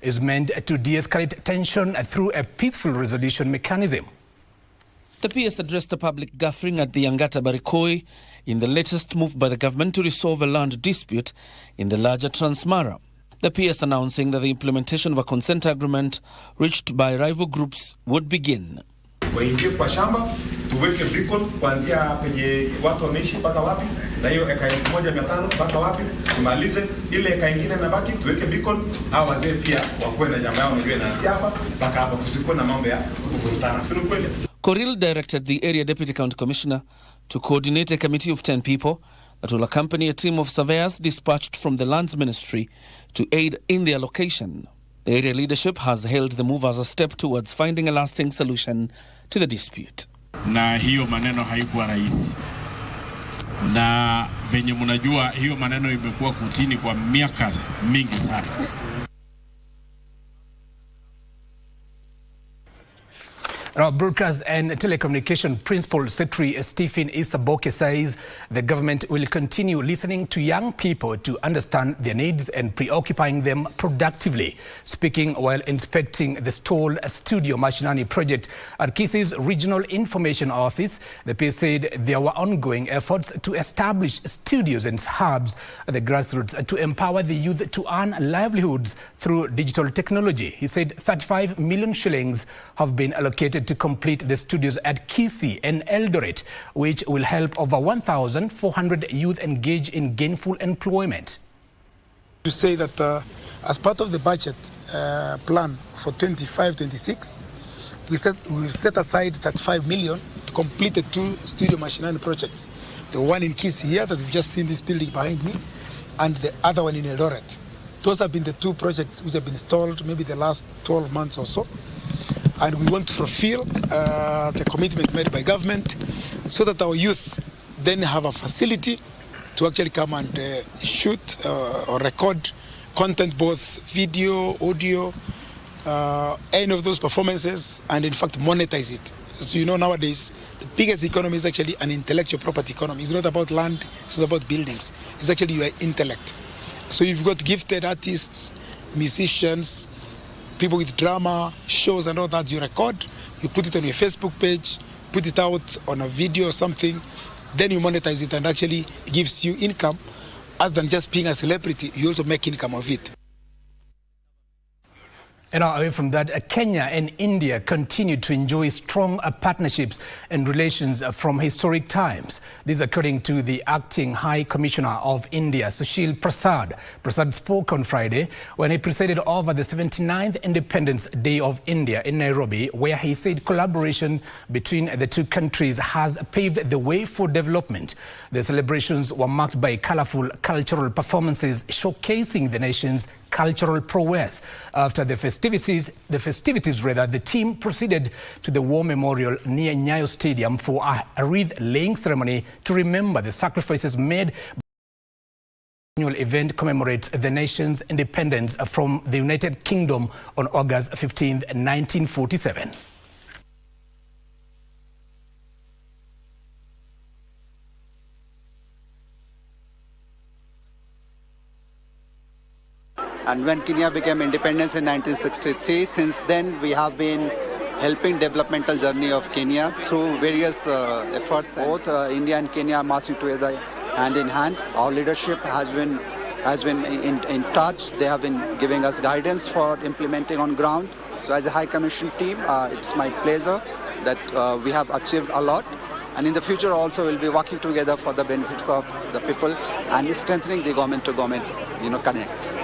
is meant to de-escalate tension through a peaceful resolution mechanism. The PS addressed a public gathering at the Yangata Barikoi in the latest move by the government to resolve a land dispute in the larger Transmara. The PS announcing that the implementation of a consent agreement reached by rival groups would begin. Waingie kwa shamba, tuweke beacon kuanzia penye watu wameishi mpaka wapi, na hiyo eka 1500 mpaka wapi, tumalize ile eka nyingine na baki tuweke beacon, au wazee pia wakuwe na jamaa yao ndio inaanzia hapa mpaka hapa, kusikuwe na mambo ya kuvutana, si kweli? Koril directed the area deputy county commissioner to coordinate a committee of 10 people that will accompany a team of surveyors dispatched from the lands ministry to aid in the allocation. The area leadership has hailed the move as a step towards finding a lasting solution to the dispute. Na hiyo maneno haikuwa rahisi. Na venye mnajua hiyo maneno imekuwa kutini kwa miaka mingi sana. Broadcast and Telecommunication Principal Secretary Stephen Isaboki says the government will continue listening to young people to understand their needs and preoccupying them productively. Speaking while inspecting the stalled studio Mashinani project at KBC's Regional Information Office, the PS said there were ongoing efforts to establish studios and hubs at the grassroots to empower the youth to earn livelihoods through digital technology. He said 35 million shillings have been allocated to complete the studios at KBC and Eldoret, which will help over 1,400 youth engage in gainful employment. To say that as part of the budget plan for 25-26, we set aside 35 million to complete the 2 studio Mashinani projects. The one in KBC here that we've just seen, this building behind me, and the other one in Eldoret. Those have been the 2 projects which have been installed maybe the last 12 months or so. And we want to fulfill the commitment made by government so that our youth then have a facility to actually come and shoot or record content, both video, audio, any of those performances, and in fact monetize it. As you know, nowadays, the biggest economy is actually an intellectual property economy. It's not about land, it's not about buildings. It's actually your intellect. So you've got gifted artists, musicians, people with drama, shows and all that, you record, you put it on your Facebook page, put it out on a video or something, then you monetize it and actually it gives you income. Other than just being a celebrity, you also make income of it. And away from that, Kenya and India continue to enjoy strong partnerships and relations from historic times. This according to the acting High Commissioner of India, Sushil Prasad. Prasad spoke on Friday when he presided over the 79th Independence Day of India in Nairobi, where he said collaboration between the 2 countries has paved the way for development. The celebrations were marked by colorful cultural performances showcasing the nation's cultural prowess. After the festivities, the team proceeded to the War Memorial near Nyayo Stadium for a wreath-laying ceremony to remember the sacrifices made. The annual event commemorates the nation's independence from the United Kingdom on August 15, 1947. And when Kenya became independence in 1963, since then we have been helping developmental journey of Kenya through various efforts. Both India and Kenya are marching together hand in hand. Our leadership has been in touch. They have been giving us guidance for implementing on ground. So as a High Commission team, it's my pleasure that we have achieved a lot. And in the future also we'll be working together for the benefits of the people and strengthening the government-to-government, connects.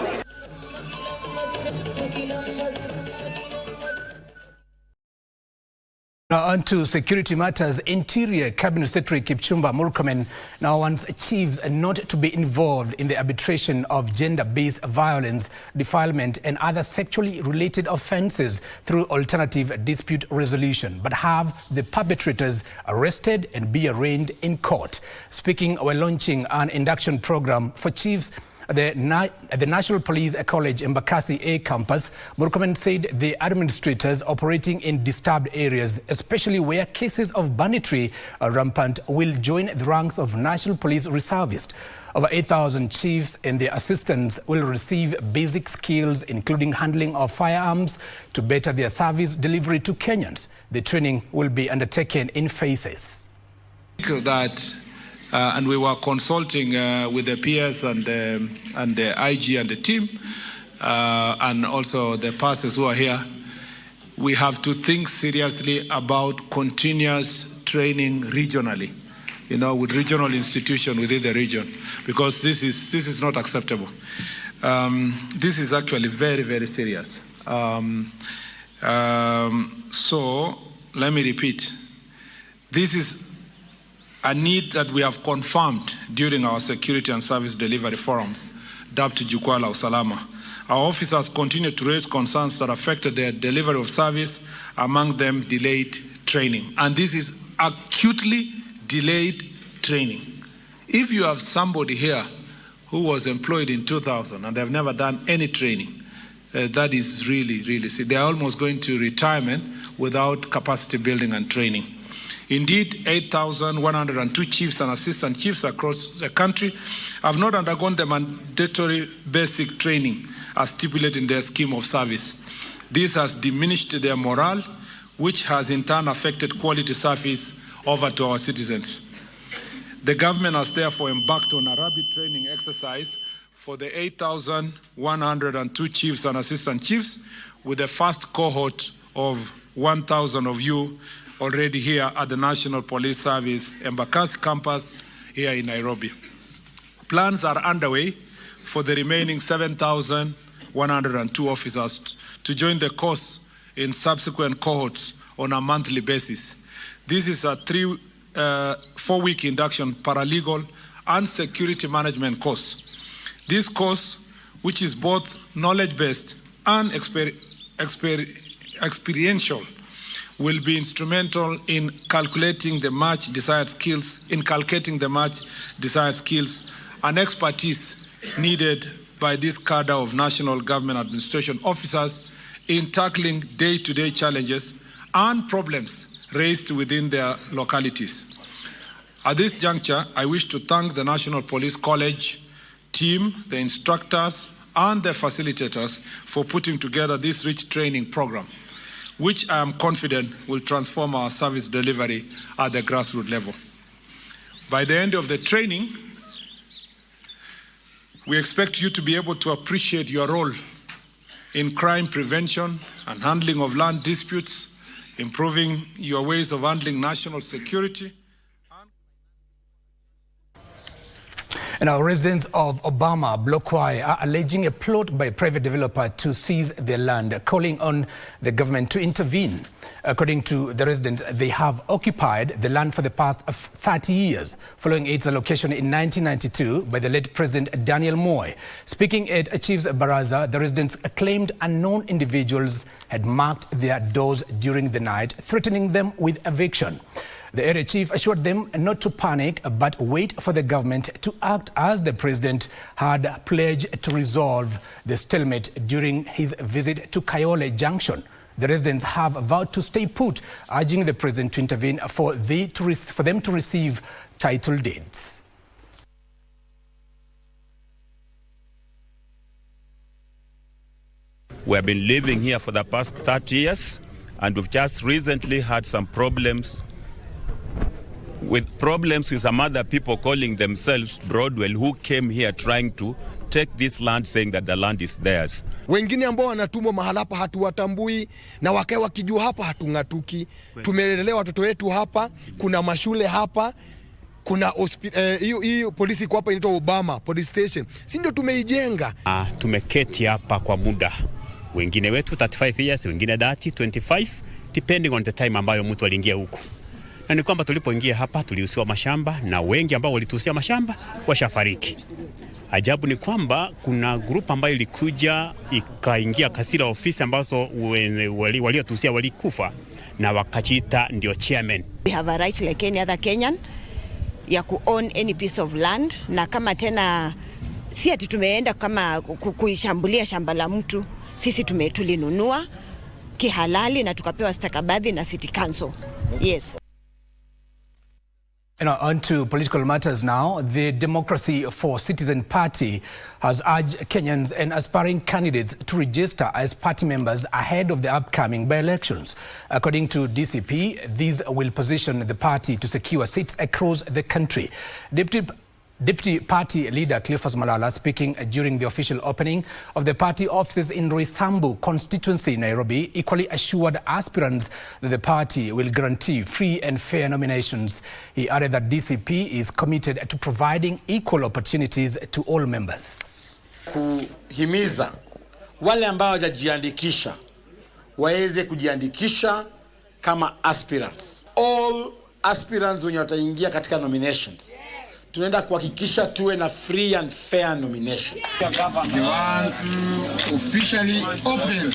Now on to security matters. Interior Cabinet Secretary Kipchumba Murkomen now wants chiefs not to be involved in the arbitration of gender-based violence, defilement and other sexually related offences through alternative dispute resolution, but have the perpetrators arrested and be arraigned in court. Speaking while launching an induction program for chiefs at the National Police College Embakasi A campus, Murkomen said the administrators operating in disturbed areas, especially where cases of banditry are rampant, will join the ranks of National Police reservists. Over 8,000 chiefs and their assistants will receive basic skills, including handling of firearms, to better their service delivery to Kenyans. The training will be undertaken in phases. And we were consulting with the peers and the IG and the team, and also the pastors who are here. We have to think seriously about continuous training regionally, with regional institutions within the region, because this is not acceptable. This is actually very, very serious. So let me repeat. This is a need that we have confirmed during our security and service delivery forums, dubbed Jukwaa la Usalama. Our officers continue to raise concerns that affected their delivery of service, among them delayed training. And this is acutely delayed training. If you have somebody here who was employed in 2000 and they've never done any training, that is really, really sick. They're almost going to retirement without capacity building and training. Indeed, 8,102 chiefs and assistant chiefs across the country have not undergone the mandatory basic training as stipulated in their scheme of service. This has diminished their morale, which has in turn affected quality service over to our citizens. The government has therefore embarked on a rapid training exercise for the 8,102 chiefs and assistant chiefs, with the first cohort of 1,000 of you already here at the National Police Service Embakasi campus here in Nairobi. Plans are underway for the remaining 7,102 officers to join the course in subsequent cohorts on a monthly basis. This is a 4-week induction paralegal and security management course. This course, which is both knowledge-based and experiential, will be instrumental in inculcating the much desired skills and expertise needed by this cadre of national government administration officers in tackling day-to-day challenges and problems raised within their localities. At this juncture, I wish to thank the National Police College team, the instructors, and the facilitators for putting together this rich training program, which I am confident will transform our service delivery at the grassroots level. By the end of the training, we expect you to be able to appreciate your role in crime prevention and handling of land disputes, improving your ways of handling national security. And our residents of Obama Block Y are alleging a plot by a private developer to seize their land, calling on the government to intervene. According to the residents, they have occupied the land for the past 30 years, following its allocation in 1992 by the late President Daniel Moi. Speaking at a Chiefs Baraza, the residents claimed unknown individuals had marked their doors during the night, threatening them with eviction. The area chief assured them not to panic, but wait for the government to act, as the president had pledged to resolve the stalemate during his visit to Kayole Junction. The residents have vowed to stay put, urging the president to intervene for them to receive title deeds. We have been living here for the past 30 years, and we've just recently had some problems with some other people calling themselves Broadwell, who came here trying to take this land, saying that the land is theirs. Wengine ambao wanatumwa mahala hapa hatuwatambui, na wakae wakijua hapa hatungatuki. Tumelelewa watoto wetu hapa, kuna mashule hapa, kuna hiyo polisi kwa hapa inaitwa Obama Police Station. Si ndio tumeijenga? Tumeketi hapa kwa muda. Wengine wetu 35 years, wengine 30, 25, depending on the time ambayo mtu aliingia huku. Na ni kwamba tulipoingia hapa tuliusiwa mashamba, na wengi ambao walituhusia mashamba washafariki. Ajabu ni kwamba kuna group ambayo ilikuja ikaingia kasira ofisi ambazo waliotuhusia walikufa, na wakachita ndio chairman. We have a right like any other Kenyan ya own any piece of land, na kama tena si ati tumeenda kama kuishambulia shamba la mtu. Sisi tulinunua kihalali na tukapewa stakabadhi na City Council. Yes. Now, on to political matters now. The Democracy for Citizen Party has urged Kenyans and aspiring candidates to register as party members ahead of the upcoming by-elections. According to DCP, these will position the party to secure seats across the country. Deputy Party Leader Cleophas Malala, speaking during the official opening of the party offices in Roysambu constituency in Nairobi, equally assured aspirants that the party will guarantee free and fair nominations. He added that DCP is committed to providing equal opportunities to all members. Kuhimiza wale ambao hawajajiandikisha waweze kujiandikisha kama aspirants. All aspirants wenye wataingia katika nominations, tunaenda kuhakikisha tuwe na free and fair nomination. We want to officially open.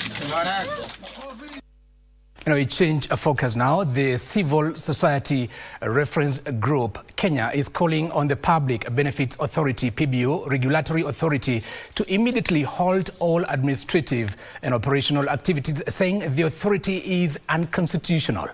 We change focus now. The Civil Society Reference Group Kenya is calling on the Public Benefits Authority (PBO) regulatory authority to immediately halt all administrative and operational activities, saying the authority is unconstitutional.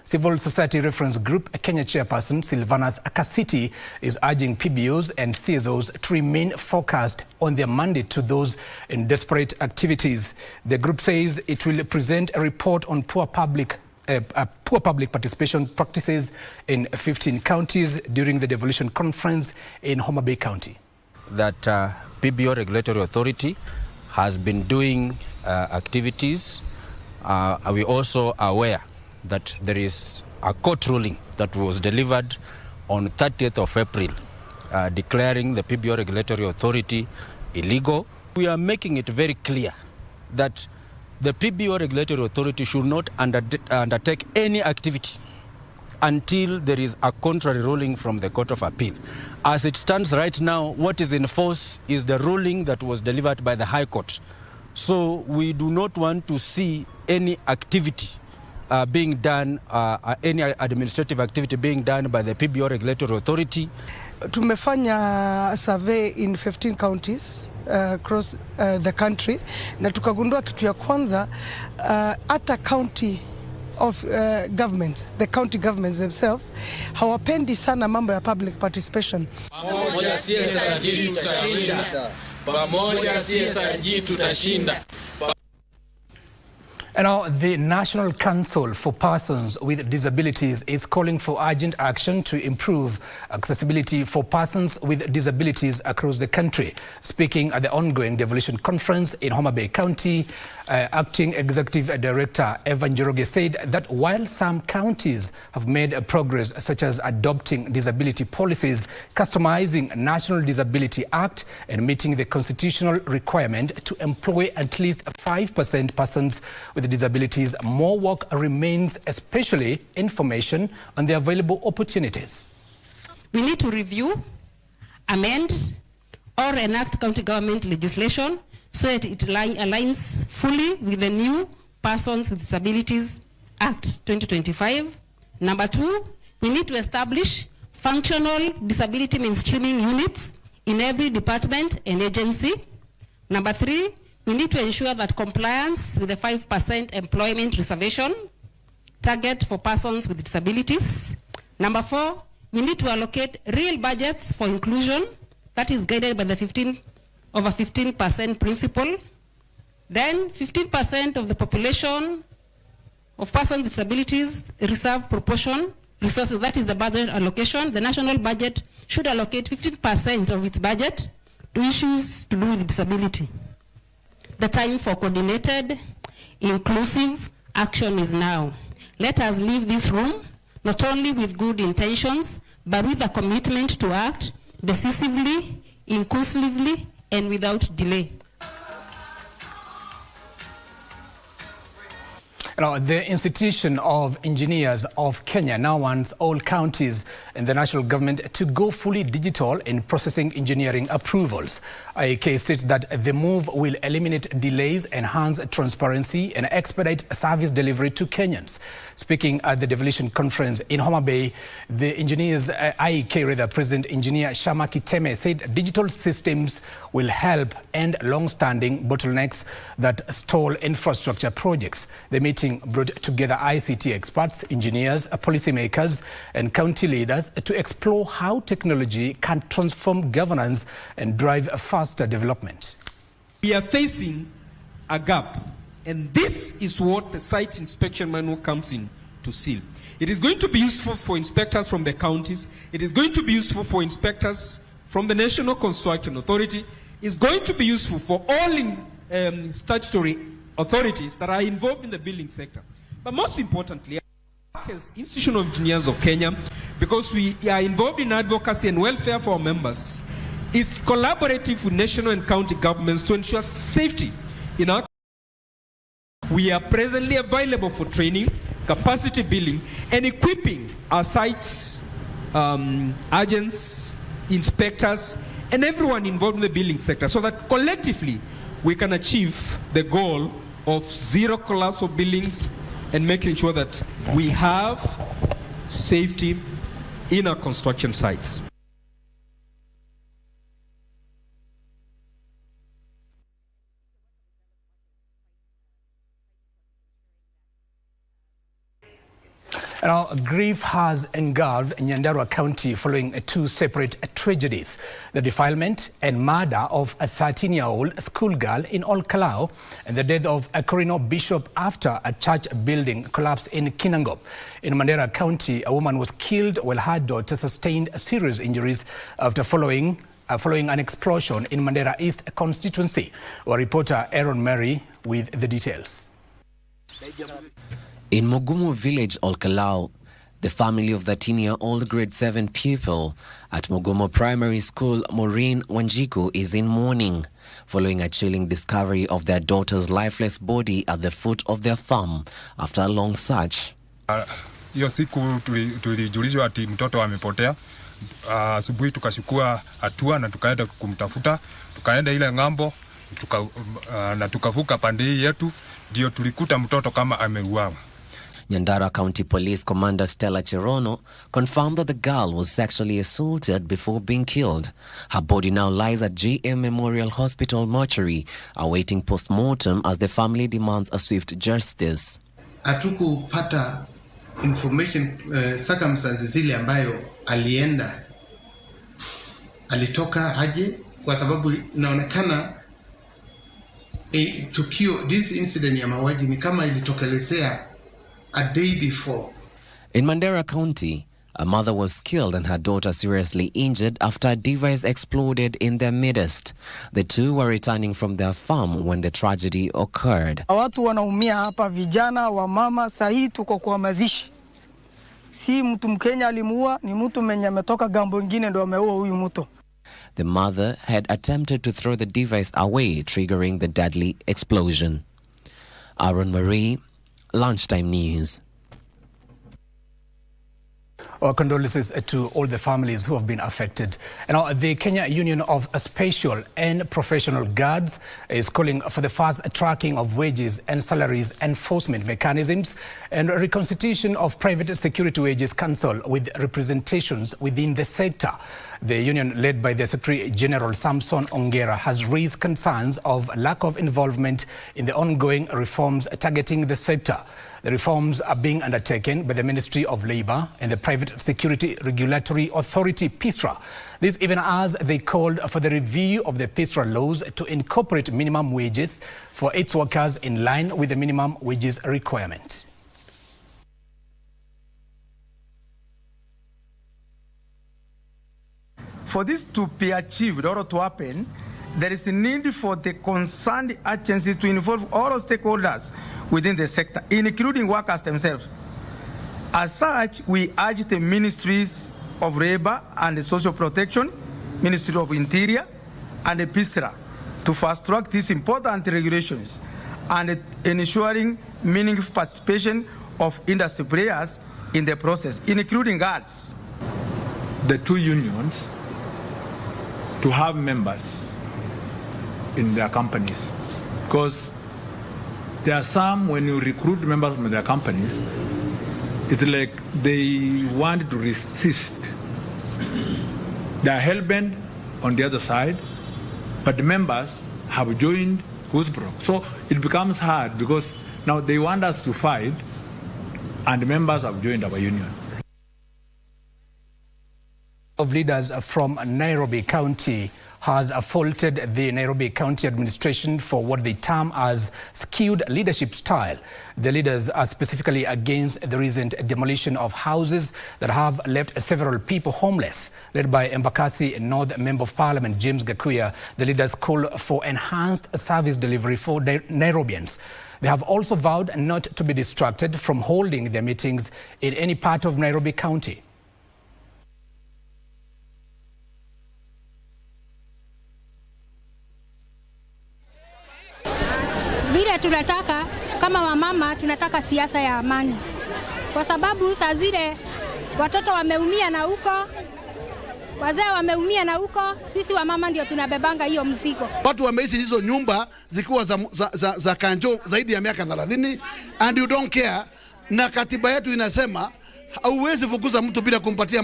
Civil Society Reference Group Kenya Chairperson Sylvanus Akasiti is urging PBOs and CSOs to remain focused on their mandate to those in desperate activities. The group says it will present a report on poor public participation practices in 15 counties during the devolution conference in Harambee County. That PBO regulatory authority has been doing activities. We also are aware that there is a court ruling that was delivered on 30th of April declaring the PBO regulatory authority illegal. We are making it very clear that the PBO regulatory authority should not undertake any activity until there is a contrary ruling from the Court of Appeal. As it stands right now, what is in force is the ruling that was delivered by the High Court. So we do not want to see any activity being done, any administrative activity being done by the PBO regulatory authority. Tumefanya survey in 15 counties across the country na tukagundua kitu ya kwanza, hata county of governments, the county governments themselves hawapendi sana mambo ya public participation. Pamoja CSRG tutashinda. Pamoja CSRG tutashinda. And now, the National Council for Persons with Disabilities is calling for urgent action to improve accessibility for persons with disabilities across the country. Speaking at the ongoing devolution conference in Harambee County, Acting Executive Director Evan Njoroge said that while some counties have made progress, such as adopting disability policies, customizing National Disability Act, and meeting the constitutional requirement to employ at least 5% persons with disabilities, more work remains, especially information on the available opportunities. We need to review, amend, or enact county government legislation so that it aligns fully with the new Persons with Disabilities Act 2025. Number 2, we need to establish functional disability mainstreaming units in every department and agency. Number 3, we need to ensure that compliance with the 5% employment reservation target for persons with disabilities. Number 4, we need to allocate real budgets for inclusion that is guided by the 15% principle. Then 15% of the population of persons with disabilities reserve proportion resources, that is the budget allocation. The national budget should allocate 15% of its budget to issues to do with disability. The time for coordinated, inclusive action is now. Let us leave this room not only with good intentions, but with a commitment to act decisively, inclusively, and without delay. Now, the Institution of Engineers of Kenya now wants all counties and the national government to go fully digital in processing engineering approvals. IEK states that the move will eliminate delays, enhance transparency, and expedite service delivery to Kenyans. Speaking at the devolution conference in Harambee, the engineers, IEK President Engineer Shama Kiteme said digital systems will help end long-standing bottlenecks that stall infrastructure projects. The meeting meeting brought together ICT experts, engineers, policymakers and county leaders to explore how technology can transform governance and drive a faster development. We are facing a gap, and this is what the site inspection manual comes in to seal. It is going to be useful for inspectors from the counties. It is going to be useful for inspectors from the National Construction Authority. It's going to be useful for all statutory authorities that are involved in the building sector. But most importantly, as Institutional Engineers of Kenya, because we are involved in advocacy and welfare for our members, is collaborative with national and county governments to ensure safety in our. We are presently available for training, capacity building, and equipping our sites, agents, inspectors, and everyone involved in the building sector so that collectively we can achieve the goal of zero collapse of buildings and making sure that we have safety in our construction sites. Now, grief has engulfed Nyandarua County following two separate tragedies: the defilement and murder of a 13-year-old schoolgirl in Olkalau and the death of a Corino bishop after a church building collapsed in Kinangop. In Mandera County, a woman was killed while her daughter sustained serious injuries after following an explosion in Mandera East constituency. Our reporter Aaron Mary with the details. In Mogumu village, Olkalau, the family of the 13-year-old grade 7 pupil at Mogumu Primary School, Maureen Wanjiku, is in mourning following a chilling discovery of their daughter's lifeless body at the foot of their farm after a long search. Hiyo siku tulijulishwa ati mtoto amepotea. Asubuhi tukachukua hatua na tukaenda kumtafuta, tukaenda ile ngambo na tukavuka pande hii yetu, ndio tulikuta mtoto kama ameuawa. Nyandarua County Police Commander Stella Cherono confirmed that the girl was sexually assaulted before being killed. Her body now lies at GM Memorial Hospital mortuary, awaiting post-mortem as the family demands a swift justice. Hatukupata information circumstances zile ambayo alitoka aje, kwa sababu inaonekana tukio, this incident ya mauaji ni kama ilitokelezea a day before. In Mandera County, a mother was killed and her daughter seriously injured after a device exploded in their midst. The two were returning from their farm when the tragedy occurred. Watu wanaumia hapa, vijana wa mama, sahi tuko kwa mazishi. Si mtu Mkenya alimuua, ni mtu mwenye ametoka gambo ingine ndo ameua huyu mtu. The mother had attempted to throw the device away, triggering the deadly explosion. Aaron Marie, Lunchtime News. Our condolences to all the families who have been affected. Now, the Kenya Union of Special and Professional Guards is calling for the fast tracking of wages and salaries enforcement mechanisms and reconstitution of private security wages council with representations within the sector. The union, led by the Secretary General Samson Ongera, has raised concerns of lack of involvement in the ongoing reforms targeting the sector. The reforms are being undertaken by the Ministry of Labour and the Private Security Regulatory Authority, PSRA. This even as they called for the review of the PSRA laws to incorporate minimum wages for its workers in line with the minimum wages requirement. For this to be achieved or to happen, there is a need for the concerned agencies to involve all stakeholders within the sector, including workers themselves. As such, we urge the Ministries of Labour and Social Protection, Ministry of Interior, and the PSRA to fast-track these important regulations and ensuring meaningful participation of industry players in the process, including guards. The two unions to have members in their companies, because there are some, when you recruit members from their companies, it's like they want to resist. They are hell-bent on the other side, but the members have joined Goosebrook. So it becomes hard because Now they want us to fight, and members have joined our union. Of leaders from Nairobi County has faulted the Nairobi County administration for what they term as skewed leadership style. The leaders are specifically against the recent demolition of houses that have left several people homeless. Led by Embakasi North Member of Parliament James Gakuya, the leaders call for enhanced service delivery for Nairobians. They have also vowed not to be distracted from holding their meetings in any part of Nairobi County. Vile tunataka kama wamama, tunataka siasa ya amani, kwa sababu saa zile watoto wameumia na huko, wazee wameumia na huko, sisi wamama ndio tunabebanga hiyo mzigo. Watu wameishi hizo nyumba zikiwa za kanjo zaidi ya miaka 30 and you don't care, na katiba yetu inasema hauwezi fukuza mtu bila kumpatia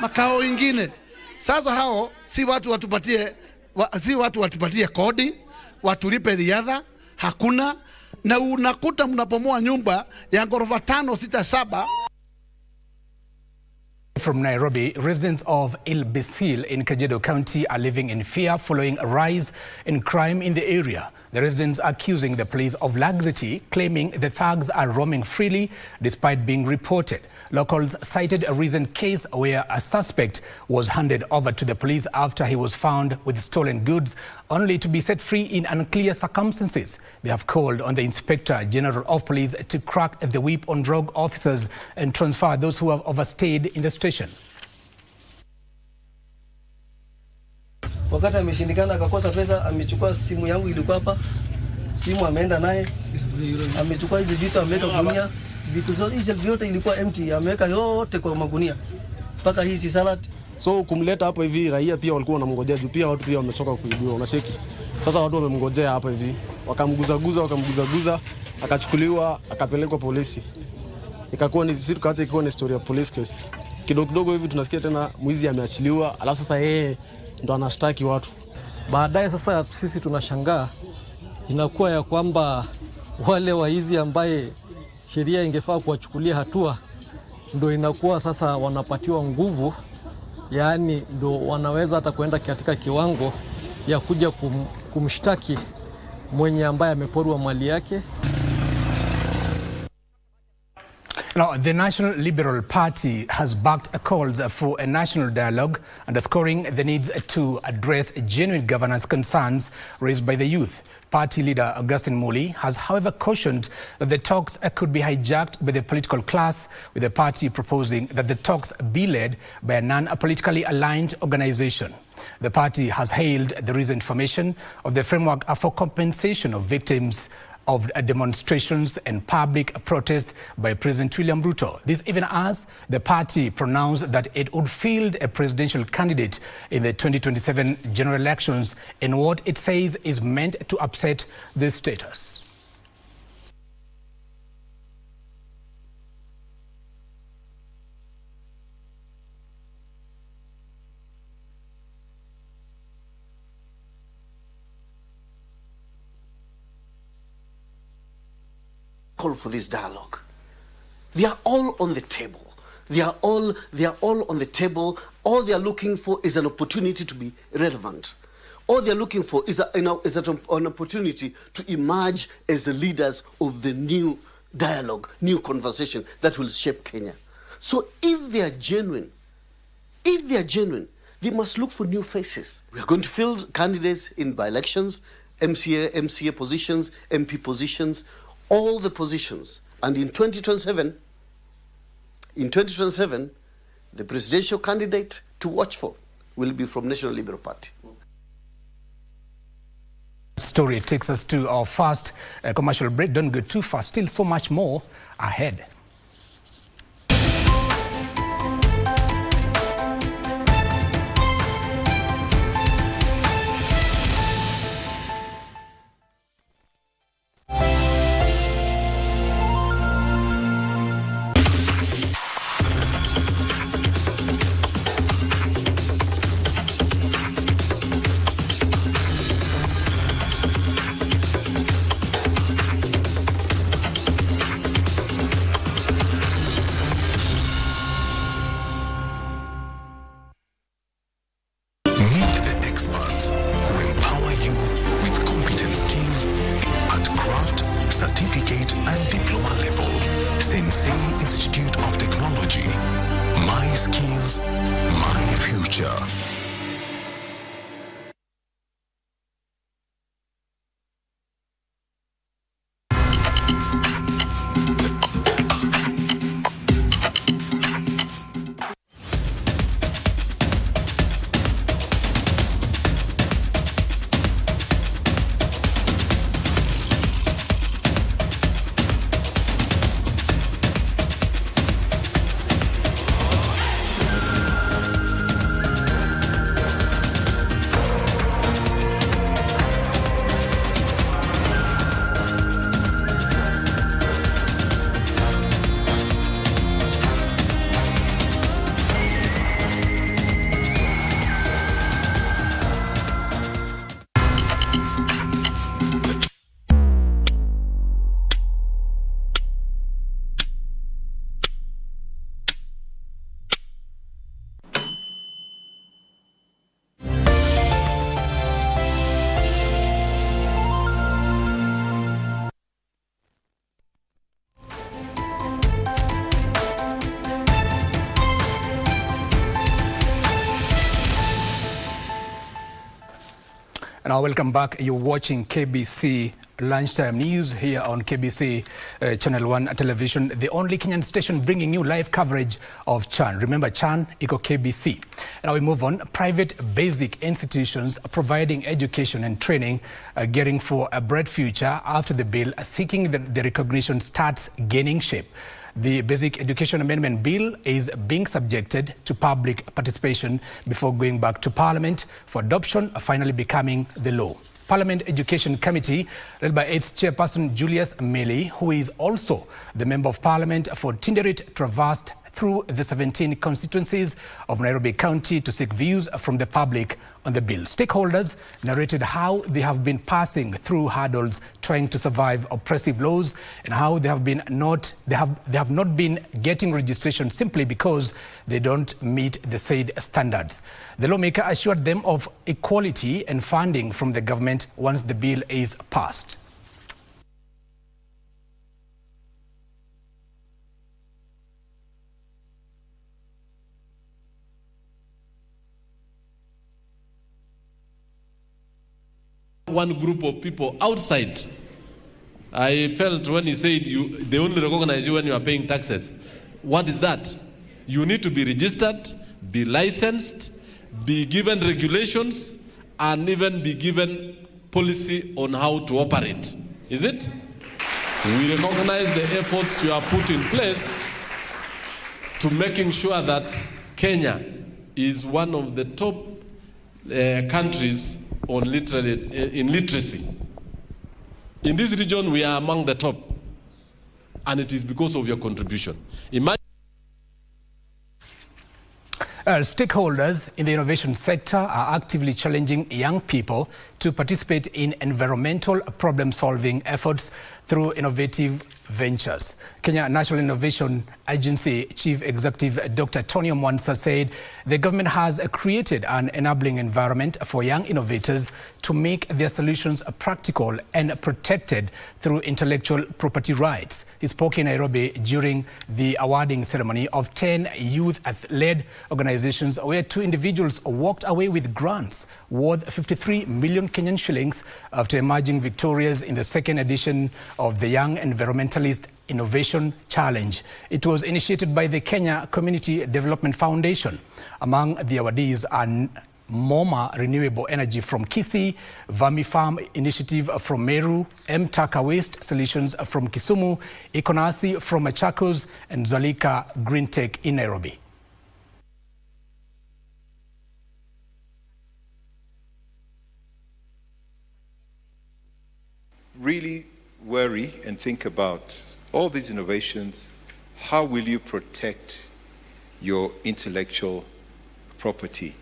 makao ingine. Sasa hao si watu watupatie kodi, watulipe riadha, hakuna, na unakuta mnapomoa nyumba ya ghorofa 5, 6, 7. From Nairobi, residents of Ilbisil in Kajedo County are living in fear following a rise in crime in the area. The residents are accusing the police of laxity, claiming the thugs are roaming freely despite being reported. Locals cited a recent case where a suspect was handed over to the police after he was found with stolen goods, only to be set free in unclear circumstances. They have called on the Inspector General of Police to crack the whip on rogue officers and transfer those who have overstayed in the station. Wakati ameshindikana akakosa pesa, amechukua simu yangu ilikuwa hapa. Simu ameenda naye. Amechukua hizi vitu ameweka gunia. Vitu zote hizi vyote ilikuwa empty, ameweka yote kwa magunia. Mpaka hizi salad. So kumleta hapa hivi raia pia walikuwa wanamngojea juu pia watu pia wamechoka kuibiwa, unacheki. Sasa watu wamemngojea hapa hivi. Wakamguza, akachukuliwa, akapelekwa polisi. Ikakuwa ni sisi tukaacha ikawa ni story ya police case. Kidogo hivi tunasikia tena mwizi ameachiliwa, alafu sasa yeye ndo anashtaki watu. Baadaye sasa sisi tunashangaa inakuwa ya kwamba wale waizi ambaye sheria ingefaa kuwachukulia hatua ndo inakuwa sasa wanapatiwa nguvu, yaani ndo wanaweza hata kuenda katika kiwango ya kuja kumshtaki mwenye ambaye ameporwa mali yake. Now, the National Liberal Party has backed calls for a national dialogue, underscoring the need to address genuine governance concerns raised by the youth. Party leader Augustine Muli has, however, cautioned that the talks could be hijacked by the political class, with the party proposing that the talks be led by a non-politically aligned organization. The party has hailed the recent formation of the framework for compensation of victims of demonstrations and public protest by President William Ruto. This even as the party pronounced that it would field a presidential candidate in the 2027 general elections in what it says is meant to upset this status. Call for this dialogue. They are all on the table. They are all on the table. All they are looking for is an opportunity to be relevant. All they are looking for is an opportunity to emerge as the leaders of the new dialogue, new conversation that will shape Kenya. So if they are genuine, they must look for new faces. We are going to field candidates in by-elections, MCA positions, MP positions, all the positions. And in 2027, the presidential candidate to watch for will be from National Liberal Party. Story takes us to our first commercial break. Don't go too far. Still so much more ahead. Now, welcome back. You're watching KBC Lunchtime News here on KBC Channel 1 television, the only Kenyan station bringing you live coverage of Chan. Remember, Chan iko KBC. Now we move on. Private basic institutions providing education and training gearing for a bright future after the bill seeking the recognition starts gaining shape. The Basic Education Amendment Bill is being subjected to public participation before going back to Parliament for adoption, finally becoming the law. Parliament Education Committee, led by its chairperson Julius Meli, who is also the Member of Parliament for Tinderet, traversed through the 17 constituencies of Nairobi County to seek views from the public on the bill. Stakeholders narrated how they have been passing through hurdles trying to survive oppressive laws and how they have not been getting registration simply because they don't meet the said standards. The lawmaker assured them of equality and funding from the government once the bill is passed. One group of people outside. I felt when he said they only recognize you when you are paying taxes. What is that? You need to be registered, be licensed, be given regulations, and even be given policy on how to operate. Is it? We recognize the efforts you have put in place to making sure that Kenya is one of the top countries on in literacy. In this region, we are among the top, and it is because of your contribution. Stakeholders in the innovation sector are actively challenging young people to participate in environmental problem-solving efforts through innovative ventures. Kenya National Innovation Agency Chief Executive Dr. Tony Mwansa said the government has created an enabling environment for young innovators to make their solutions practical and protected through intellectual property rights. He spoke in Nairobi during the awarding ceremony of 10 youth-led organizations where 2 individuals walked away with grants worth 53 million Kenyan shillings after emerging victorious in the second edition of the Young Environmentalist Innovation Challenge. It was initiated by the Kenya Community Development Foundation. Among the awardees are Moma Renewable Energy from Kisii, Vami Farm Initiative from Meru, Mtaka Waste Solutions from Kisumu, Ikonasi from Machakos, and Zalika Green Tech in Nairobi. Really worry and think about all these innovations. How will you protect your intellectual property?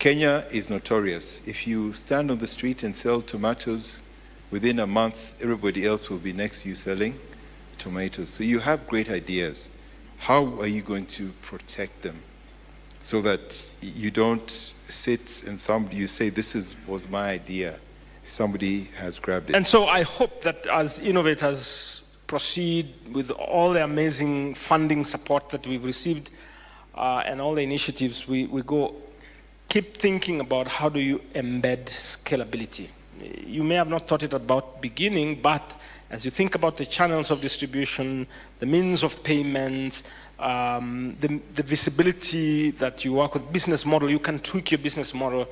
Kenya is notorious. If you stand on the street and sell tomatoes, within a month, everybody else will be next to you selling tomatoes. So you have great ideas. How are you going to protect them so that you don't sit and you say, this was my idea. Somebody has grabbed it. And so I hope that as innovators proceed with all the amazing funding support that we've received and all the initiatives we go, keep thinking about how do you embed scalability. You may have not thought it about beginning, but as you think about the channels of distribution, the means of payment, the visibility that you work with, business model, you can tweak your business model.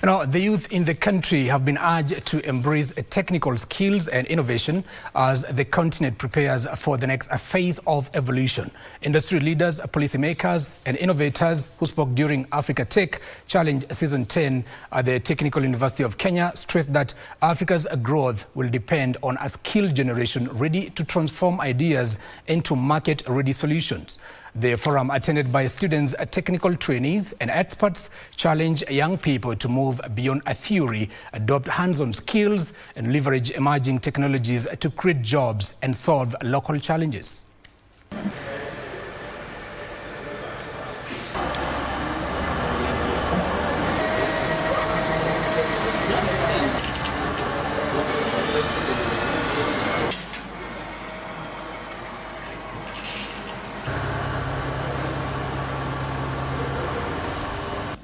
Now, the youth in the country have been urged to embrace technical skills and innovation as the continent prepares for the next phase of evolution. Industry leaders, policymakers, and innovators who spoke during Africa Tech Challenge Season 10 at the Technical University of Kenya stressed that Africa's growth will depend on a skilled generation ready to transform ideas into market-ready solutions. The forum, attended by students, technical trainees and experts, challenge young people to move beyond a theory, adopt hands-on skills and leverage emerging technologies to create jobs and solve local challenges.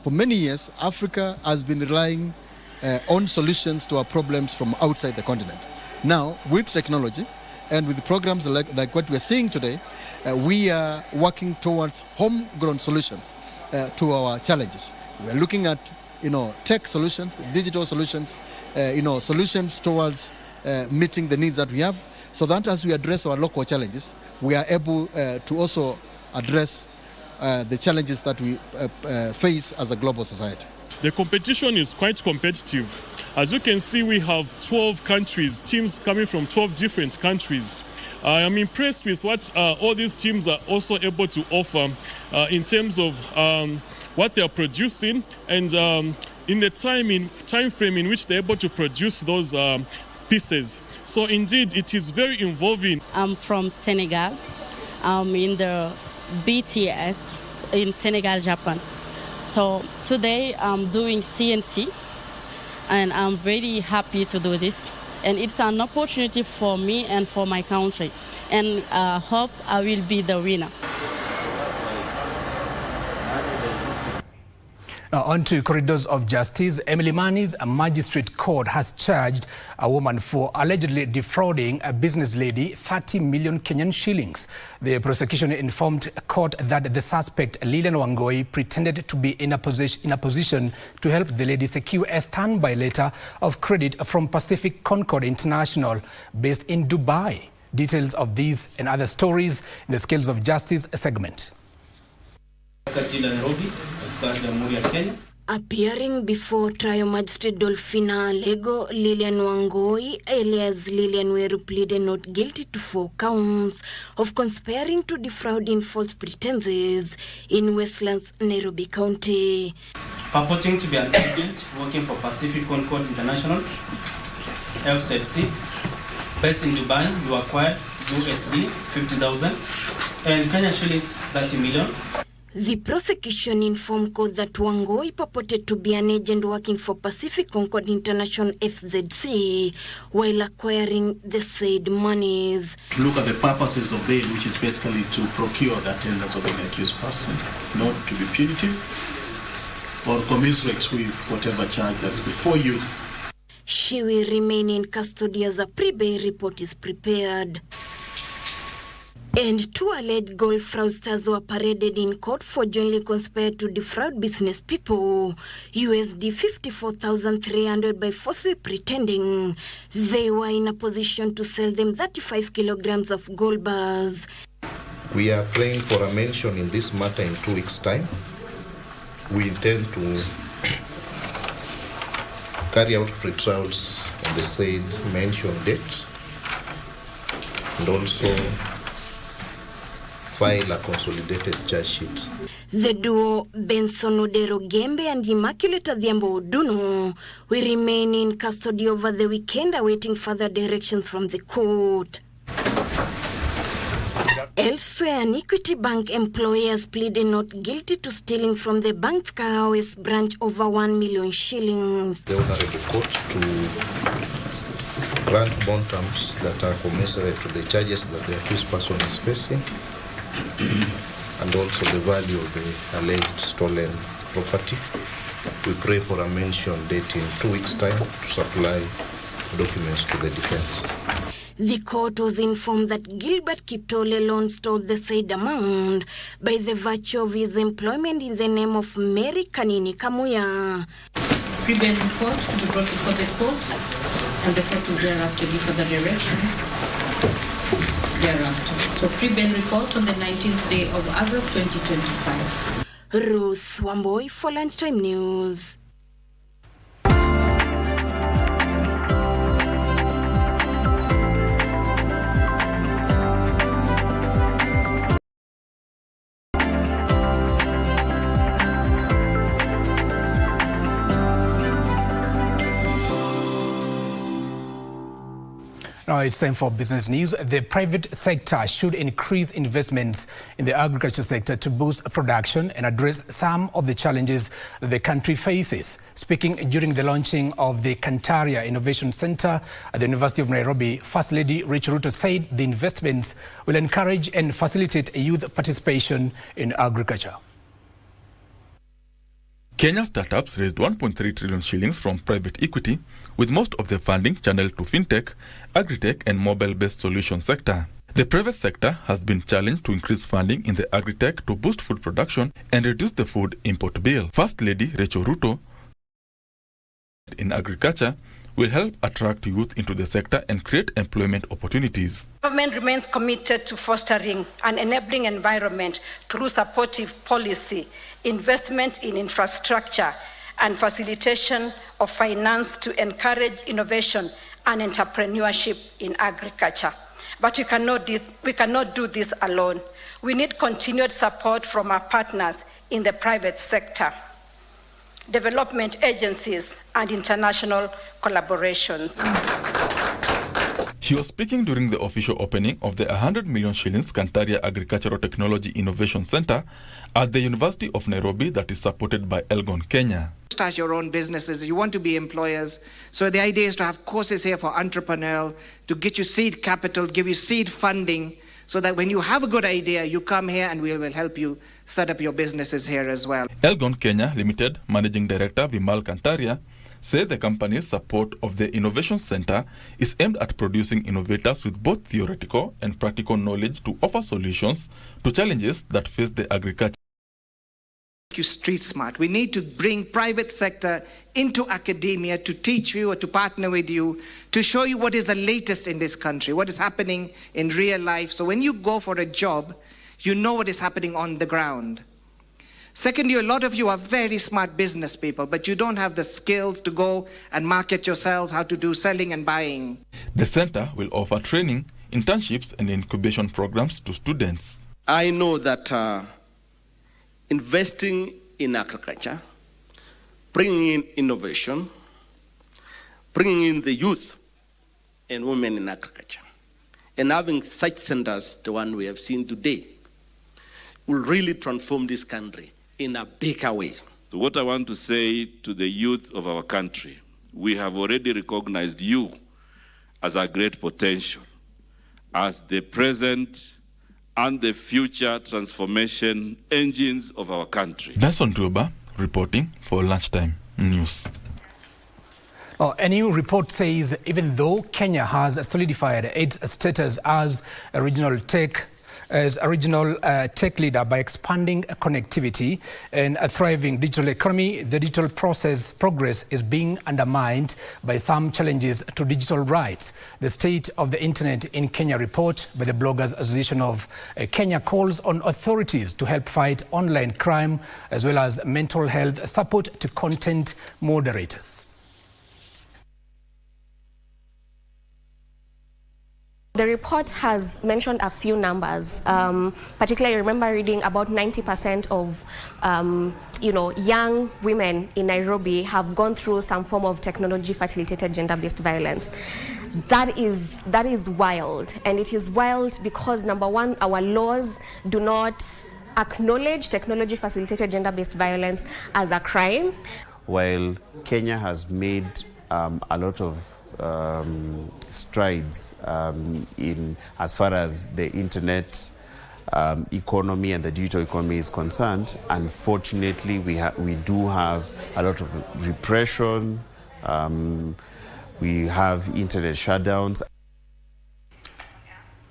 for many years, Africa has been relying on solutions to our problems from outside the continent. Now, with technology and with programs like what we're seeing today, we are working towards homegrown solutions to our challenges. We're looking at, tech solutions, digital solutions, solutions towards meeting the needs that we have, so that as we address our local challenges, we are able to also address the challenges that we face as a global society. The competition is quite competitive. As you can see, we have 12 countries, teams coming from 12 different countries. I am impressed with what all these teams are also able to offer in terms of what they are producing and in the time frame in which they're able to produce those pieces. So indeed, it is very involving. I'm from Senegal. I'm in the BTS in Senegal, Japan. So today I'm doing CNC and I'm very happy to do this. And it's an opportunity for me and for my country. And I hope I will be the winner. Now on to corridors of justice. Emily Mani's magistrate court has charged a woman for allegedly defrauding a business lady 30 million Kenyan shillings. The prosecution informed court that the suspect, Lilian Wangoi, pretended to be in a position to help the lady secure a standby letter of credit from Pacific Concord International based in Dubai. Details of these and other stories in the Scales of Justice segment. Appearing before trial magistrate Dolphina Lego, Lilian Wangoi, alias Lilian Weru, pleaded not guilty to 4 counts of conspiring to defraud in false pretenses in Westlands, Nairobi County. Purporting to be an agent working for Pacific Concord International, FZC, based in Dubai, you acquired USD 50,000 and Kenyan shillings 30 million. The prosecution informed court that Wangoi purported to be an agent working for Pacific Concord International FZC while acquiring the said monies. To look at the purposes of bail, which is basically to procure the attendance of an accused person, not to be punitive or commensurate with whatever charge that is before you. She will remain in custody as a pre-bail report is prepared. And 2 alleged gold fraudsters were paraded in court for jointly conspired to defraud business people USD 54,300 by falsely pretending they were in a position to sell them 35 kilograms of gold bars. We are playing for a mention in this matter in 2 weeks' time. We intend to carry out pre-trials on the said mentioned date and also file a consolidated charge sheet. The duo Benson Odero Gembe and Immaculate Adhiambo Oduno will remain in custody over the weekend awaiting further directions from the court. Elsewhere, an Equity Bank employee has pleaded not guilty to stealing from the bank's Kahawes branch over 1 million shillings. The Honorable Court to grant bond terms that are commensurate to the charges that the accused person is facing and also the value of the alleged stolen property. We pray for a mention date in 2 weeks' time to supply documents to the defense. The court was informed that Gilbert Kiptole alone stole the said amount by the virtue of his employment in the name of Mary Kanini Kamuya. Pre-bail report to be brought before the court, and the court will thereafter give further directions thereafter. So pre-bail report on the 19th day of August 2025. Ruth Wamboi for Lunchtime News. Now it's time for business news. The private sector should increase investments in the agriculture sector to boost production and address some of the challenges that the country faces. Speaking during the launching of the Kantaria Innovation Center at the University of Nairobi, First Lady Rachel Ruto said the investments will encourage and facilitate youth participation in agriculture. Kenya startups raised 1.3 trillion shillings from private equity, with most of the funding channeled to fintech, agritech and mobile-based solution sector. The private sector has been challenged to increase funding in the agritech to boost food production and reduce the food import bill. First Lady Rachel Ruto in agriculture will help attract youth into the sector and create employment opportunities. Government remains committed to fostering an enabling environment through supportive policy, investment in infrastructure, and facilitation of finance to encourage innovation and entrepreneurship in agriculture. But we cannot do this alone. We need continued support from our partners in the private sector, development agencies, and international collaborations. She was speaking during the official opening of the 100 million shillings Kantaria Agricultural Technology Innovation Center at the University of Nairobi that is supported by Elgon Kenya. Start your own businesses, you want to be employers. So the idea is to have courses here for entrepreneurial, to get you seed capital, give you seed funding, so that when you have a good idea, you come here and we will help you set up your businesses here as well. Elgon Kenya Limited Managing Director Vimal Kantaria said the company's support of the Innovation Center is aimed at producing innovators with both theoretical and practical knowledge to offer solutions to challenges that face the agriculture. You street smart. We need to bring private sector into academia to teach you or to partner with you, to show you what is the latest in this country, what is happening in real life. So when you go for a job, you know what is happening on the ground. Secondly, a lot of you are very smart business people, but you don't have the skills to go and market yourselves, how to do selling and buying. The center will offer training, internships and incubation programs to students. I know that investing in agriculture, bringing in innovation, bringing in the youth and women in agriculture, and having such centers, the one we have seen today, will really transform this country in a bigger way. So what I want to say to the youth of our country, we have already recognized you as a great potential, as the present and the future transformation engines of our country. Nelson Duba reporting for Lunchtime News. A new report says even though Kenya has solidified its status as a regional tech leader by expanding connectivity and a thriving digital economy, the digital progress is being undermined by some challenges to digital rights. The State of the Internet in Kenya report by the Bloggers Association of Kenya calls on authorities to help fight online crime as well as mental health support to content moderators. The report has mentioned a few numbers. Particularly, I remember reading about 90% of young women in Nairobi have gone through some form of technology-facilitated gender-based violence. That is wild, and it is wild because, number one, our laws do not acknowledge technology-facilitated gender-based violence as a crime. While Kenya has made a lot of strides in as far as the internet economy and the digital economy is concerned, unfortunately we do have a lot of repression. We have internet shutdowns.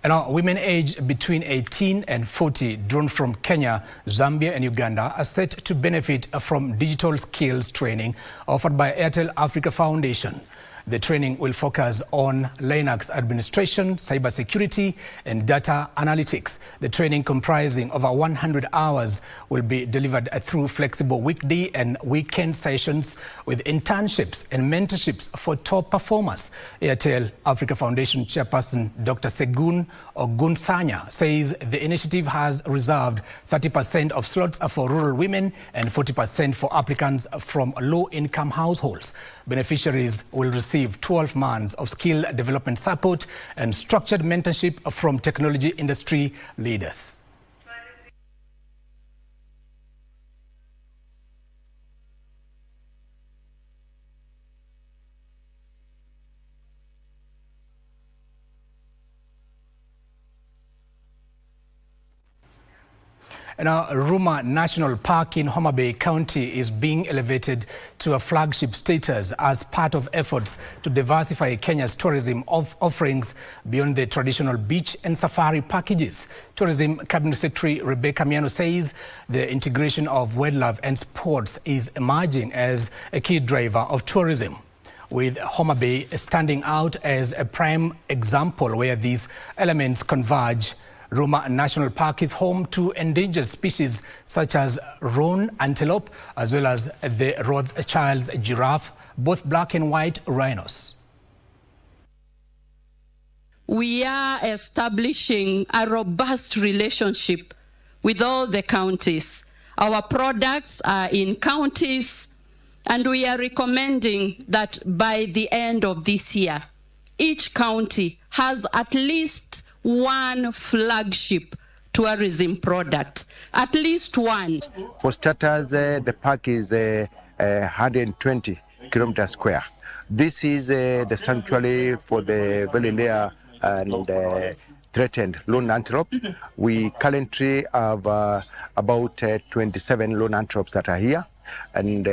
Now, women aged between 18 and 40 drawn from Kenya, Zambia and Uganda are set to benefit from digital skills training offered by AEL Africa Foundation. The training will focus on Linux administration, cybersecurity, and data analytics. The training, comprising over 100 hours, will be delivered through flexible weekday and weekend sessions with internships and mentorships for top performers. AEL Africa Foundation chairperson Dr. Segun Ogunsanya says the initiative has reserved 30% of slots for rural women and 40% for applicants from low-income households. Beneficiaries will receive 12 months of skill development support and structured mentorship from technology industry leaders. Now, Ruma National Park in Harambe County is being elevated to a flagship status as part of efforts to diversify Kenya's tourism offerings beyond the traditional beach and safari packages. Tourism Cabinet Secretary Rebecca Miano says the integration of wildlife and sports is emerging as a key driver of tourism, with Harambe standing out as a prime example where these elements converge. Ruma National Park is home to endangered species such as roan antelope as well as the Rothschild's giraffe, both black and white rhinos. We are establishing a robust relationship with all the counties. Our products are in counties, and we are recommending that by the end of this year, each county has at least one flagship tourism product, at least one. For starters, the park is 120 kilometers square. This is the sanctuary for the very rare and threatened lone antelope. We currently have about 27 lone antelopes that are here, and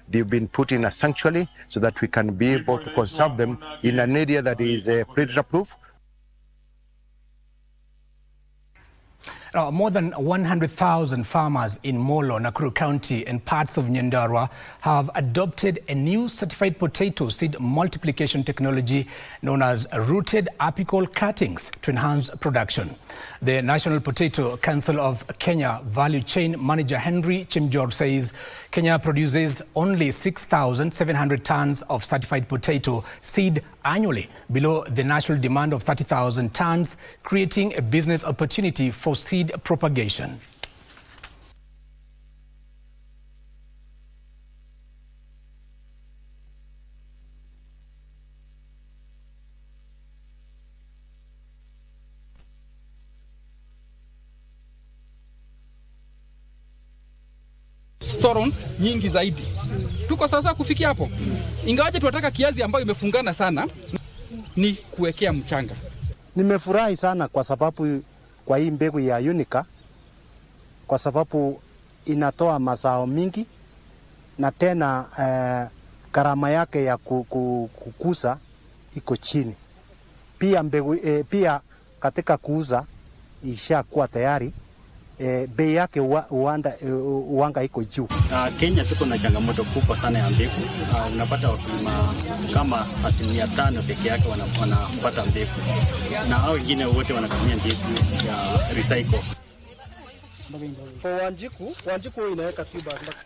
they've been put in a sanctuary so that we can be able to conserve them in an area that is predator-proof. More than 100,000 farmers in Molo, Nakuru County and parts of Nyandarua have adopted a new certified potato seed multiplication technology known as rooted apical cuttings to enhance production. The National Potato Council of Kenya Value Chain Manager Henry Chimjor says Kenya produces only 6,700 tons of certified potato seed annually, below the national demand of 30,000 tons, creating a business opportunity for seed propagation. Storons nyingi zaidi. Tuko sasa kufikia hapo. Ingawaje tunataka kiazi ambayo imefungana sana ni kuwekea mchanga. Nimefurahi sana kwa sababu kwa hii mbegu ya Unica, kwa sababu inatoa mazao mingi na tena gharama yake ya kukuza iko chini. Pia mbegu pia katika kuuza ishakuwa tayari. Bei yake uwanga iko juu. Kenya tuko na changamoto kubwa sana ya mbegu. Unapata wakulima kama 5% peke yake wanapata mbegu, na hao wengine wote wanatumia mbegu ya recycle.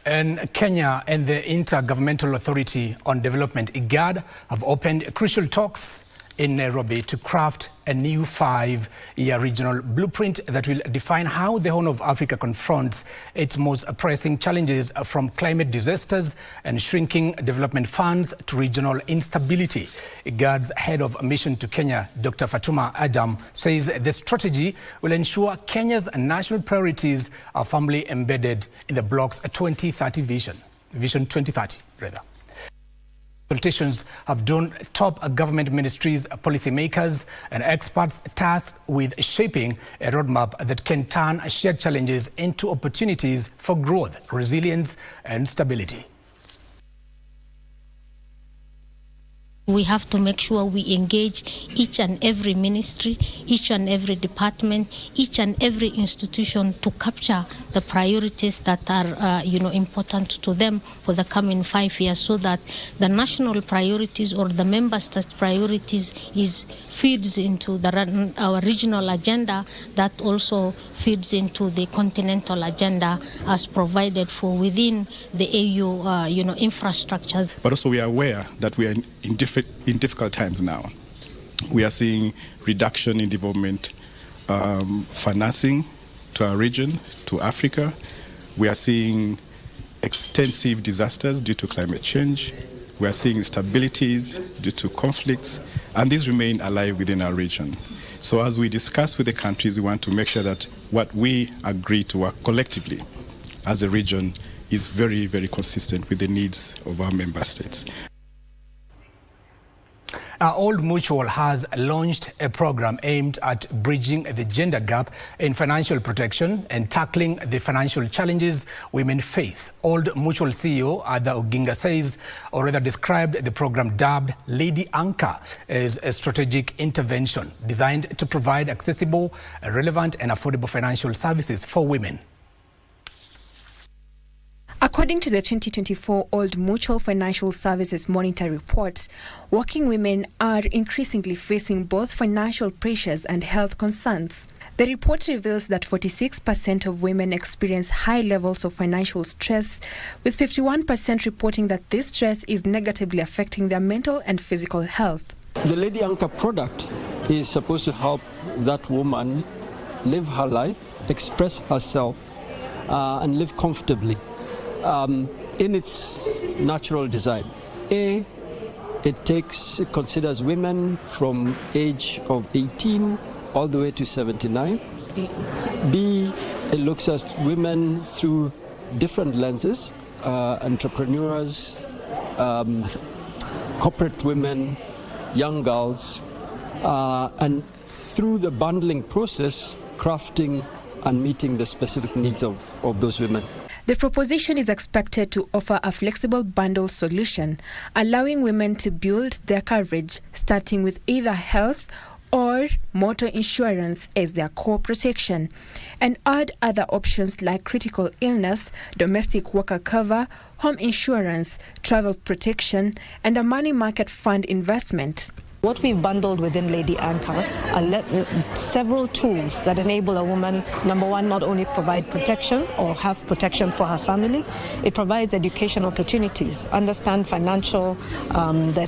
And Kenya and the Intergovernmental Authority on Development, EGAD, have opened crucial talks in Nairobi to craft a new 5-year regional blueprint that will define how the Horn of Africa confronts its most pressing challenges, from climate disasters and shrinking development funds to regional instability. IGAD's head of mission to Kenya, Dr. Fatuma Adam, says the strategy will ensure Kenya's national priorities are firmly embedded in the bloc's 2030 Vision 2030, rather. Consultations have drawn top government ministries, policymakers and experts tasked with shaping a roadmap that can turn shared challenges into opportunities for growth, resilience and stability. We have to make sure we engage each and every ministry, each and every department, each and every institution to capture the priorities that are, important to them for the coming 5 years, so that the national priorities or the member state priorities feeds into our regional agenda, that also feeds into the continental agenda as provided for within the AU, infrastructures. But also we are aware that we are in difficult times now. We are seeing reduction in development financing to our region, to Africa. We are seeing extensive disasters due to climate change. We are seeing instabilities due to conflicts, and these remain alive within our region. So as we discuss with the countries, we want to make sure that what we agree to work collectively as a region is very, very consistent with the needs of our member states. Old Mutual has launched a program aimed at bridging the gender gap in financial protection and tackling the financial challenges women face. Old Mutual CEO Ada Oginga says, or rather described the program dubbed Lady Anchor as a strategic intervention designed to provide accessible, relevant and affordable financial services for women. According to the 2024 Old Mutual Financial Services Monitor Report, working women are increasingly facing both financial pressures and health concerns. The report reveals that 46% of women experience high levels of financial stress, with 51% reporting that this stress is negatively affecting their mental and physical health. The Lady Anchor product is supposed to help that woman live her life, express herself, and live comfortably. In its natural design. A, it considers women from age of 18 all the way to 79. B, it looks at women through different lenses, entrepreneurs, corporate women, young girls, and through the bundling process, crafting and meeting the specific needs of those women. The proposition is expected to offer a flexible bundle solution, allowing women to build their coverage, starting with either health or motor insurance as their core protection, and add other options like critical illness, domestic worker cover, home insurance, travel protection, and a money market fund investment. What we've bundled within Lady Anchor are several tools that enable a woman, number one, not only provide protection or have protection for her family, it provides education opportunities, understand the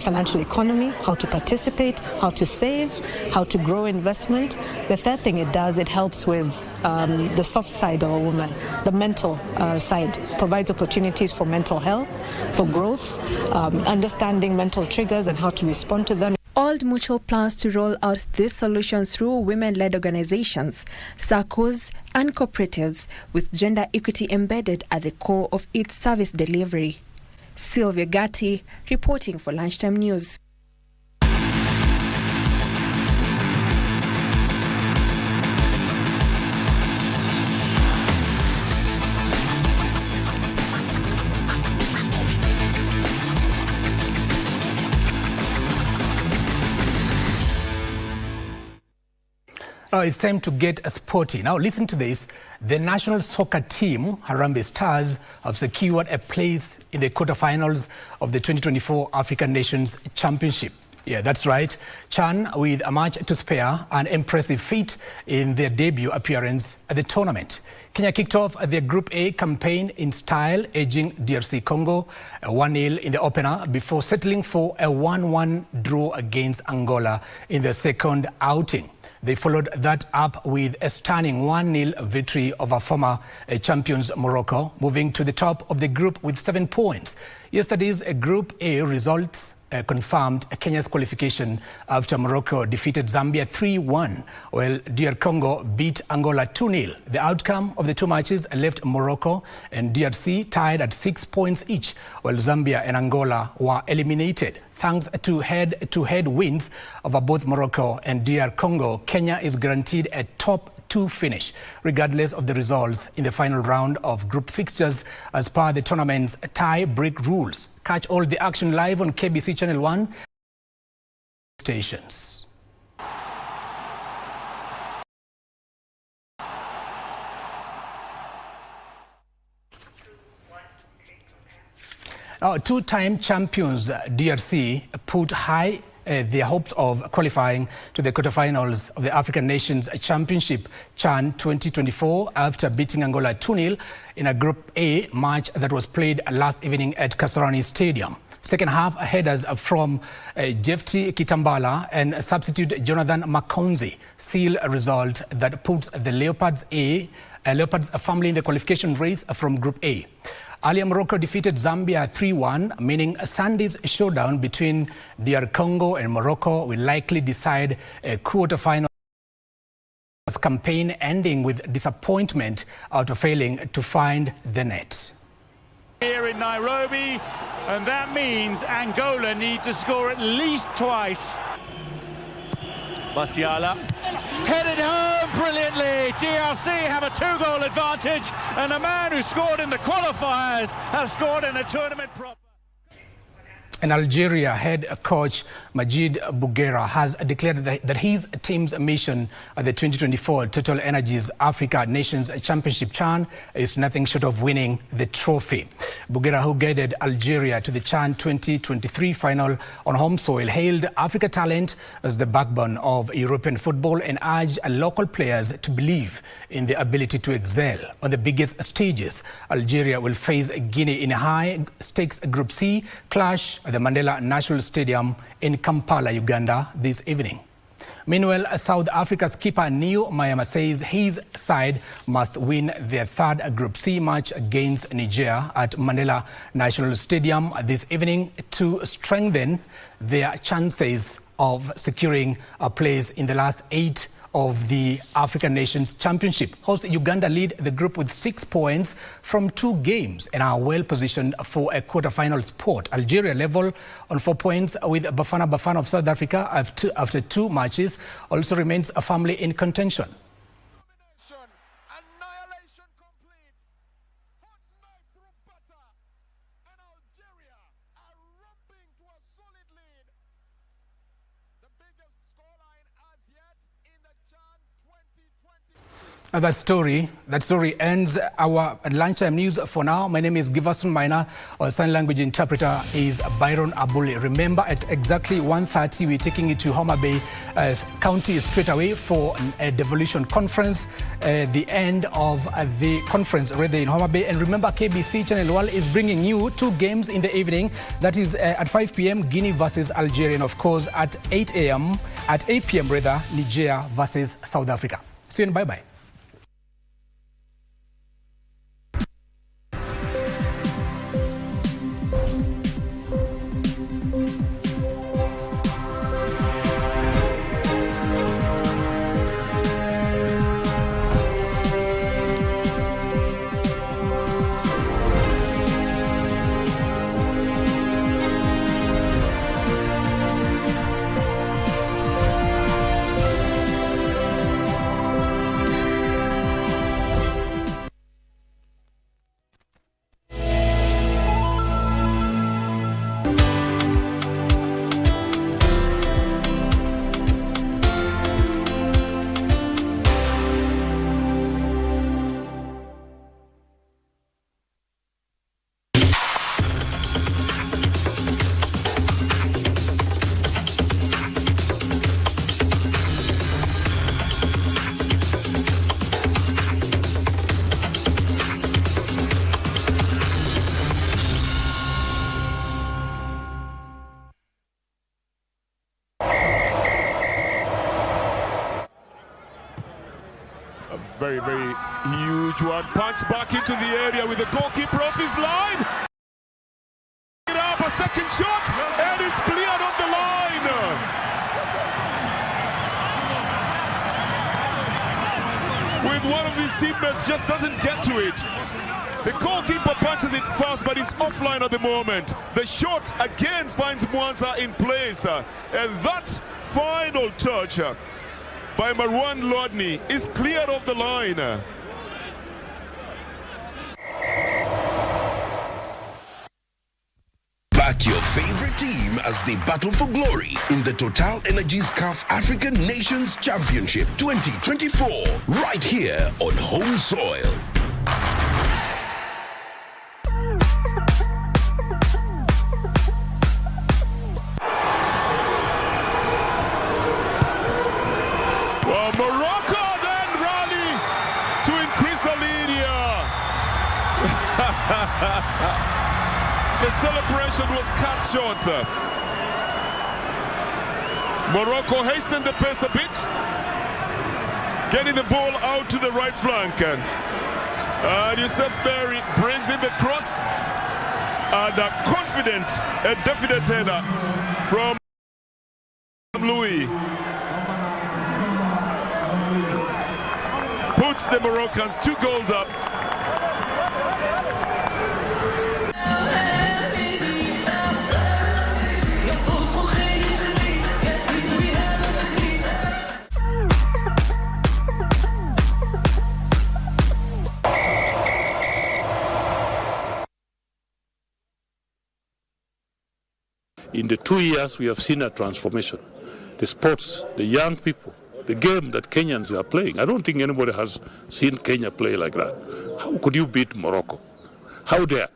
financial economy, how to participate, how to save, how to grow investment. The third thing it does, it helps with the soft side of a woman, the mental side, provides opportunities for mental health, for growth, understanding mental triggers and how to respond to them. Old Mutual plans to roll out these solutions through women-led organizations, circles, and cooperatives, with gender equity embedded at the core of its service delivery. Sylvia Gatti, reporting for Lunchtime News. It's time to get sporty. Now listen to this. The national soccer team, Harambe Stars, have secured a place in the quarterfinals of the 2024 African Nations Championship. Yeah, that's right. Chan, with a match to spare, an impressive feat in their debut appearance at the tournament. Kenya kicked off their Group A campaign in style, edging DRC Congo 1-0 in the opener before settling for a 1-1 draw against Angola in the second outing. They followed that up with a stunning 1-0 victory over former champions Morocco, moving to the top of the group with 7 points. Yesterday's Group A results confirmed Kenya's qualification after Morocco defeated Zambia 3-1, while DR Congo beat Angola 2-0. The outcome of the two matches left Morocco and DRC tied at 6 points each, while Zambia and Angola were eliminated. Thanks to head-to-head wins over both Morocco and DR Congo, Kenya is guaranteed a top 2 finish, regardless of the results in the final round of group fixtures as per the tournament's tie-break rules. Catch all the action live on KBC Channel 1 stations. Two-time champions DRC put high their hopes of qualifying to the quarterfinals of the African Nations Championship CHAN 2024 after beating Angola 2-0 in a Group A match that was played last evening at Kasarani Stadium. Second half headers from Jefti Kitambala and substitute Jonathan Makonzi seal a result that puts the Leopards family in the qualification race from Group A. Earlier, Morocco defeated Zambia 3-1, meaning Sunday's showdown between DR Congo and Morocco will likely decide a quarterfinal campaign, ending with disappointment after failing to find the net. Here in Nairobi, and that means Angola need to score at least twice. Musiala headed home brilliantly. DRC have a 2-goal advantage, and the man who scored in the qualifiers has scored in the tournament proper. And Algeria head coach Majid Bouguera has declared that his team's mission at the 2024 Total Energies Africa Nations Championship CHAN is nothing short of winning the trophy. Bouguera, who guided Algeria to the CHAN 2023 final on home soil, hailed Africa talent as the backbone of European football and urged local players to believe in their ability to excel. On the biggest stages, Algeria will face Guinea in a high-stakes Group C clash at the Mandela National Stadium in Kampala, Uganda this evening. Meanwhile, South Africa's keeper Neo Mayama says his side must win their third Group C match against Niger at Mandela National Stadium this evening to strengthen their chances of securing a place in the last 8 of the African Nations Championship. Host Uganda lead the group with 6 points from 2 games and are well positioned for a quarter-final spot. Algeria level on 4 points with Bafana of South Africa after 2 matches, also remains firmly in contention. That story ends our lunchtime news for now. My name is Giverson. Maina. Our sign language interpreter is Byron Abuli. Remember, at exactly 1:30, we're taking you to Harambee County straight away for a devolution conference. The end of the conference rather in Harambee. And remember, KBC Channel 1 is bringing you 2 games in the evening. That is at 5 p.m. Guinea versus Algeria, and of course at 8 p.m. Niger versus South Africa. See you and bye-bye. Very, very huge one. Punch back into the area with the goalkeeper off his line. It up, a second shot, and it's cleared off the line. With one of these teammates just doesn't get to it. The goalkeeper punches it fast, but it's offline at the moment. The shot again finds Mwanza in place. And that final touch by Marwan Lodney is cleared off the line. Back your favorite team as they battle for glory in the Total Energies CAF African Nations Championship 2024 right here on home soil. The celebration was cut short. Morocco hastened the pace a bit, getting the ball out to the right flank. And Youssef Berry brings in the cross, and a confident, a definite header from Louis puts the Moroccans 2 goals up. in the 2 years we have seen a transformation. The sports, the young people, the game that Kenyans are playing. I don't think anybody has seen Kenya play like that. How could you beat Morocco? How dare?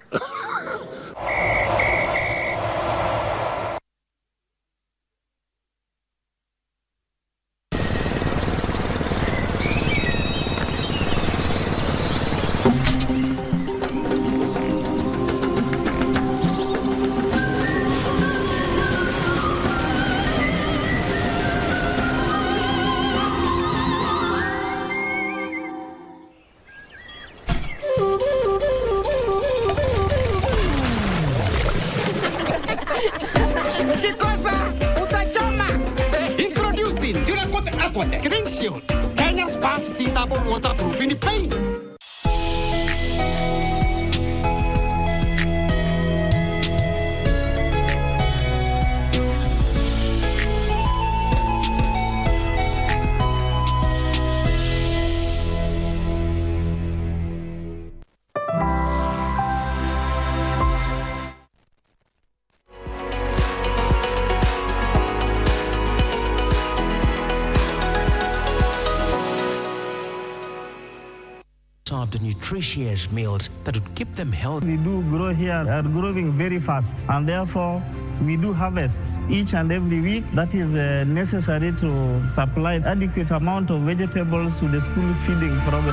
Kenya's past tintable waterproof in the paint. Of the nutritious meals that would keep them healthy. We do grow here, are growing very fast, and therefore we do harvest each and every week. That is necessary to supply adequate amount of vegetables to the school feeding program.